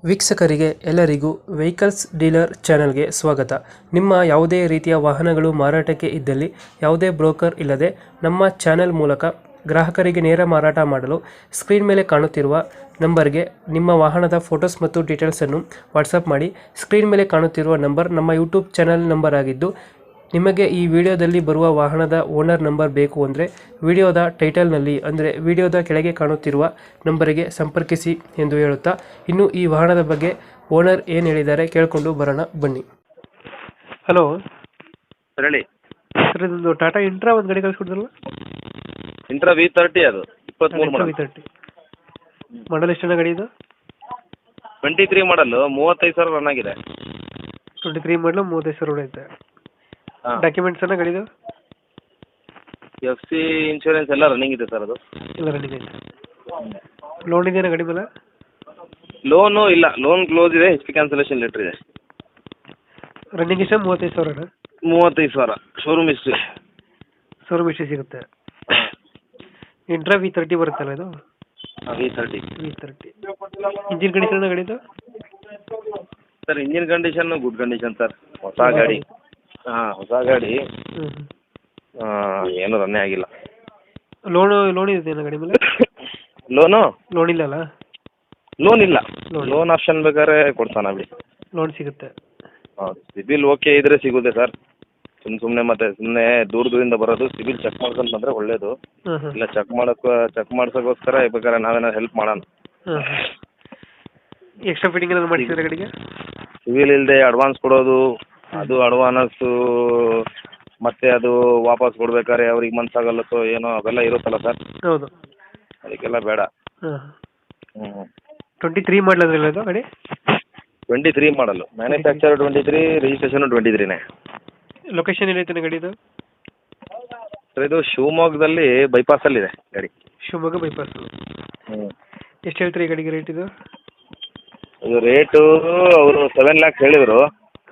ವೀಕ್ಷಕರಿಗೆ ಎಲ್ಲರಿಗೂ vehicles dealer ಚಾನೆಲ್ಗೆ ಸ್ವಾಗತ. ನಿಮ್ಮ ಯಾವುದೇ ರೀತಿಯ ವಾಹನಗಳು ಮಾರಾಟಕ್ಕೆ ಇದ್ದಲ್ಲಿ ಯಾವುದೇ ಬ್ರೋಕರ್ ಇಲ್ಲದೆ ನಮ್ಮ ಚಾನೆಲ್ ಮೂಲಕ ಗ್ರಾಹಕರಿಗೆ ನೇರ ಮಾರಾಟ ಮಾಡಲು ಸ್ಕ್ರೀನ್ ಮೇಲೆ ಕಾಣುತ್ತಿರುವ ನಂಬರ್ಗೆ ನಿಮ್ಮ ವಾಹನದ ಫೋಟೋಸ್ ಮತ್ತು ಡೀಟೇಲ್ಸನ್ನು ವಾಟ್ಸಪ್ ಮಾಡಿ. ಸ್ಕ್ರೀನ್ ಮೇಲೆ ಕಾಣುತ್ತಿರುವ ನಂಬರ್ ನಮ್ಮ ಯೂಟ್ಯೂಬ್ ಚಾನೆಲ್ ನಂಬರ್ ಆಗಿದ್ದು, ನಿಮಗೆ ಈ ವಿಡಿಯೋದಲ್ಲಿ ಬರುವ ವಾಹನದ ಓನರ್ ನಂಬರ್ ಬೇಕು ಅಂದರೆ ವಿಡಿಯೋದ ಟೈಟಲ್ನಲ್ಲಿ ಅಂದರೆ ವಿಡಿಯೋದ ಕೆಳಗೆ ಕಾಣುತ್ತಿರುವ ನಂಬರಿಗೆ ಸಂಪರ್ಕಿಸಿ ಎಂದು ಹೇಳುತ್ತಾ, ಇನ್ನು ಈ ವಾಹನದ ಬಗ್ಗೆ ಓನರ್ ಏನು ಹೇಳಿದ್ದಾರೆ ಕೇಳಿಕೊಂಡು ಬರೋಣ ಬನ್ನಿ. ಹಲೋ ಸರ್ ಹೇಳಿ. ಸರ್, ಇದೊಂದು ಟಾಟಾ ಇಂಟ್ರಾ ಒಂದು ಗಾಡಿ ಕಳಿಸ್ಕೊಡ್ತಲ್ಲ. ಇಂಟ್ರಾ V30 ಅದು 23 ಮಾಡಲ್. V30 ಮಾಡಲ್ ಎಷ್ಟು ಗಾಡಿ ಇದು? 23 ಮಾಡಲ್ಲು, 35,000 ರನ್ ಆಗಿದೆ. 23 ಮಾಡಲು 35,000 ಐತೆ. ಹಾಂ, ಡಾಕ್ಯುಮೆಂಟ್ಸ್ ಎಲ್ಲ ಗಾಡಿದು FC ಇನ್ಶೂರೆನ್ಸ್ ಎಲ್ಲ ರನ್ನಿಂಗ್ ಇದೆ ಸರ್. ಅದು ಎಲ್ಲ ರನ್ನಿಂಗ್ ಐತೆ. ಲೋನ್ ಇದೆಯಾ ಗಾಡಿ ಮೇಲೆ? ಲೋನು ಇಲ್ಲ, ಲೋನ್ ಕ್ಲೋಸ್ ಇದೆ. HP ಕ್ಯಾನ್ಸಲೇಷನ್ ಲೆಟ್ರ್ ಇದೆ. ರನ್ನಿಂಗ್ ಎಷ್ಟು? 35,000. 35,000 ಶೋರೂಮ್ ಹಿಸ್ಟ್ರಿ. ಶೋರೂಮ್ ಎಷ್ಟು ಸಿಗುತ್ತೆ? ಇಂಟ್ರಾ V30 ಬರುತ್ತಲ್ಲ ಇದು? V30. ಇಂಜಿನ್ ಕಂಡೀಷನ್ ಗಾಡಿದು? Sir engine condition good condition sir. ಹೊಸ ಗಾಡಿ. ಹಾಂ, ಹೊಸ ಗಾಡಿ. ಏನೂ ರನ್ನೇ ಆಗಿಲ್ಲ. ಲೋನ್ ಇದೆಯಾ ಗಾಡಿ ಮೇಲೆ? ಲೋನ್ ಇಲ್ಲಲ್ಲ? ಲೋನ್ ಇಲ್ಲ. ಲೋನ್ ಆಪ್ಷನ್ ಬೇಕಾದ್ರೆ ಕೊಡ್ತಾನ ಬಿಡಿ. ಲೋನ್ ಸಿಗುತ್ತೆ. ಹೌದು, ಸಿಬಿಲ್ ಓಕೆ ಇದ್ರೆ ಸಿಗುತ್ತೆ ಸರ್. ಸುಮ್ಮನೆ ದೂರದಿಂದ ಬರೋದು, ಸಿಬಿಲ್ ಚೆಕ್ ಮಾಡ್ಕೊಂಡು ಬಂದರೆ ಒಳ್ಳೇದು. ಇಲ್ಲ ಚೆಕ್ ಮಾಡ್ಸೋಕ್ಕೋಸ್ಕರ ಬೇಕಾದ್ರೆ ನಾವೇನಾದ್ರು ಹೆಲ್ಪ್ ಮಾಡೋಣ. ಎಕ್ಸ್ಟ್ರಾ ಫಿಟ್ಟಿಂಗ್ ಏನಾದ್ರು ಮಾಡಿಸಿದ್ರೆ ಗಾಡಿಗೆ? ಸಿಬಿಲ್ ಇಲ್ಲದೆ ಅಡ್ವಾನ್ಸ್ ಕೊಡೋದು, ಅದು ಅಡ್ವಾನ್ಸು ಮತ್ತೆ ಅದು ವಾಪಸ್ ಕೊಡ್ಬೇಕಾದ್ರೆ ಅವ್ರಿಗೆ ಮನ್ಸಾಗಲ್ಲತ್ತೋ ಏನೋ ಅವೆಲ್ಲ ಇರುತ್ತಲ್ಲ ಸರ್. ಹೌದು, ಅದಕ್ಕೆಲ್ಲ ಬೇಡ. 23 ಮಾಡಲದ್ರಲ್ಲ ಇದು ಗಾಡಿ? 23 ಮಾಡಲು, ಮ್ಯಾನುಫ್ಯಾಕ್ಚರ್ 23, ರಿಜಿಸ್ಟ್ರೇಷನ್ 23ನೇ. ಲೊಕೇಶನ್ ಏನೈತೆ ಗಾಡಿದು? ಸರ್ ಇದು ಶಿವಮೊಗ್ಗದಲ್ಲಿ ಬೈಪಾಸಲ್ಲಿದೆ ಗಾಡಿ. ಶಿವಮೊಗ್ಗ ಬೈಪಾಸ್. ಎಷ್ಟು ಹೇಳ್ತೀರಿ ಈ ಗಾಡಿಗೆ ರೇಟ್ ಇದು? ಇದು ರೇಟು ಅವರು 7 lakhs ಹೇಳಿದರು.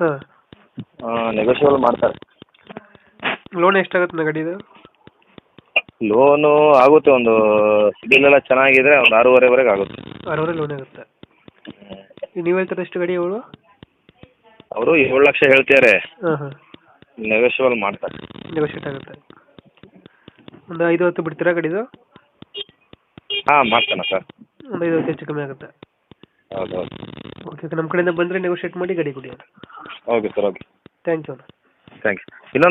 ಹಾಂ, ನೆಗೋಷಿಯಬಲ್ ಮಾಡ್ತಾರೆ. ಲೋನ್ ಎಷ್ಟಾಗುತ್ತೆ ಗಾಡಿದು? ಲೋನು ಆಗುತ್ತೆ, ಒಂದು ಸಿಬಿಲ್ ಎಲ್ಲ ಚೆನ್ನಾಗಿದ್ರೆ ಒಂದು 6.5ವರೆಗೆ ಆಗುತ್ತೆ. 6.5 ಲೋನ್ ಆಗುತ್ತೆ. ನೀವು ಹೇಳ್ತಾರೆ ಎಷ್ಟು ಗಾಡಿ ಅವಳು? ಅವರು 7 ಲಕ್ಷ ಹೇಳ್ತಿದ್ದಾರೆ. ಹಾಂ, ನೆಗೋಷಿಯಬಲ್ ಮಾಡ್ತಾರೆ. ನೆಗೋಷಿಯೇಟ್ ಆಗುತ್ತೆ. ಒಂದು 5-10 ಬಿಡ್ತೀರಾ ಗಾಡಿದು? ಹಾಂ, ಮಾಡ್ತಾನೆ ಸರ್. ಒಂದು 5-10 ಹೆಚ್ಚು ಕಮ್ಮಿ ಆಗುತ್ತೆ. ಹೌದು. ಓಕೆ, ನಮ್ಮ ಕಡೆಯಿಂದ ಬಂದರೆ ನೆಗೋಷಿಯೇಟ್ ಮಾಡಿ ಗಾಡಿ ಕೊಡಿ. Okay sir, okay. Thank you. Thanks. ಇನ್ನೊಂದು